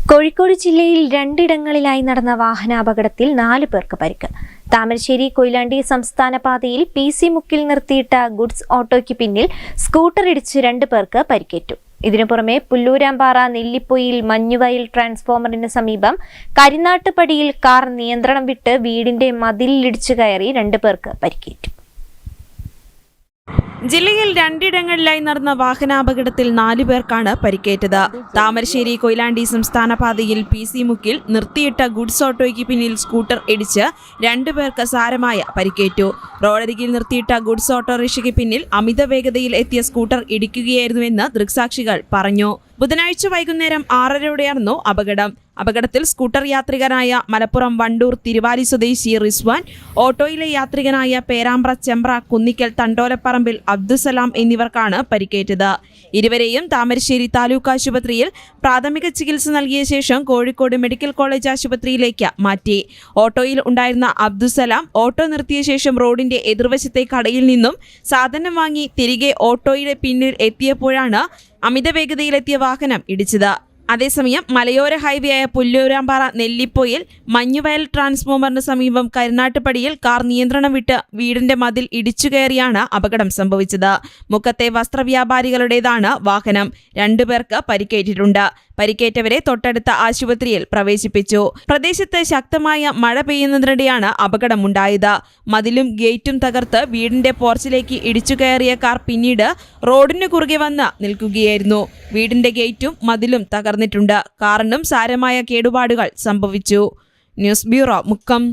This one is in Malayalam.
കോഴിക്കോട് ജില്ലയിൽ രണ്ടിടങ്ങളിലായി നടന്ന വാഹനാപകടത്തിൽ 4 പേർക്ക് പരിക്ക്. താമരശ്ശേരി കൊയിലാണ്ടി സംസ്ഥാന പാതയിൽ PC മുക്കിൽ നിർത്തിയിട്ട ഗുഡ്സ് ഓട്ടോയ്ക്ക് പിന്നിൽ സ്കൂട്ടർ ഇടിച്ച് 2 പേർക്ക് പരിക്കേറ്റു. ഇതിനു പുറമെ പുല്ലൂരാമ്പാറ നെല്ലിപ്പൊയിൽ മഞ്ഞുവയൽ ട്രാൻസ്ഫോമറിന് സമീപം കരിനാട്ടുപടിയിൽ കാർ നിയന്ത്രണം വിട്ട് വീടിന്റെ മതിലിലിടിച്ചു കയറി 2 പേർക്ക് പരിക്കേറ്റു. ജില്ലയിൽ രണ്ടിടങ്ങളിലായി നടന്ന വാഹനാപകടത്തിൽ 4 പേർക്കാണ് പരിക്കേറ്റത്. താമരശ്ശേരി കൊയിലാണ്ടി സംസ്ഥാന പാതയിൽ PC മുക്കിൽ നിർത്തിയിട്ട ഗുഡ്സ് ഓട്ടോയ്ക്ക് പിന്നിൽ സ്കൂട്ടർ ഇടിച്ച് 2 പേർക്ക് സാരമായ പരിക്കേറ്റു. റോഡരികിൽ നിർത്തിയിട്ട ഗുഡ്സ് ഓട്ടോറിക്ഷയ്ക്ക് പിന്നിൽ അമിത വേഗതയിൽ എത്തിയ സ്കൂട്ടർ ഇടിക്കുകയായിരുന്നുവെന്ന് ദൃക്സാക്ഷികൾ പറഞ്ഞു. ബുധനാഴ്ച വൈകുന്നേരം 6:30യോടെയായിരുന്നു അപകടം. അപകടത്തിൽ സ്കൂട്ടർ യാത്രികനായ മലപ്പുറം വണ്ടൂർ തിരുവാലി സ്വദേശി റിസ്വാൻ, ഓട്ടോയിലെ യാത്രികനായ പേരാമ്പ്ര ചെമ്പ്ര കുന്നിക്കൽ തണ്ടോലപ്പറമ്പിൽ അബ്ദുസലാം എന്നിവർക്കാണ് പരിക്കേറ്റത്. ഇരുവരെയും താമരശ്ശേരി താലൂക്ക് ആശുപത്രിയിൽ പ്രാഥമിക ചികിത്സ നൽകിയ ശേഷം കോഴിക്കോട് മെഡിക്കൽ കോളേജ് ആശുപത്രിയിലേക്ക് മാറ്റി. ഓട്ടോയിൽ ഉണ്ടായിരുന്ന അബ്ദുസലാം ഓട്ടോ നിർത്തിയ ശേഷം റോഡിന്റെ എതിർവശത്തെ കടയിൽ നിന്നും സാധനം വാങ്ങി തിരികെ ഓട്ടോയുടെ പിന്നിൽ എത്തിയപ്പോഴാണ് അമിത വേഗതയിലെത്തിയ വാഹനം ഇടിച്ചത്. അതേസമയം മലയോര ഹൈവേയായ പുല്ലൂരാമ്പാറ നെല്ലിപ്പൊയിൽ മഞ്ഞുവയൽ ട്രാൻസ്ഫോമറിന് സമീപം കരിനാട്ടുപടിയിൽ കാർ നിയന്ത്രണം വിട്ട് വീടിന്റെ മതിൽ ഇടിച്ചു കയറിയാണ് അപകടം സംഭവിച്ചത്. മുക്കത്തെ വസ്ത്രവ്യാപാരികളുടേതാണ് വാഹനം. 2 പേർക്ക് പരിക്കേറ്റിട്ടുണ്ട്. പരിക്കേറ്റവരെ തൊട്ടടുത്ത ആശുപത്രിയിൽ പ്രവേശിപ്പിച്ചു. പ്രദേശത്ത് ശക്തമായ മഴ പെയ്യുന്നതിനിടെയാണ് അപകടമുണ്ടായത്. മതിലും ഗേറ്റും തകർത്ത് വീടിന്റെ പോർച്ചിലേക്ക് ഇടിച്ചു കയറിയ കാർ പിന്നീട് റോഡിന് കുറുകെ വന്ന് നിൽക്കുകയായിരുന്നു. വീടിന്റെ ഗേറ്റും മതിലും തകർന്നിട്ടുണ്ട്. കാറിനും സാരമായ കേടുപാടുകൾ സംഭവിച്ചു. News bureau, Mukkam.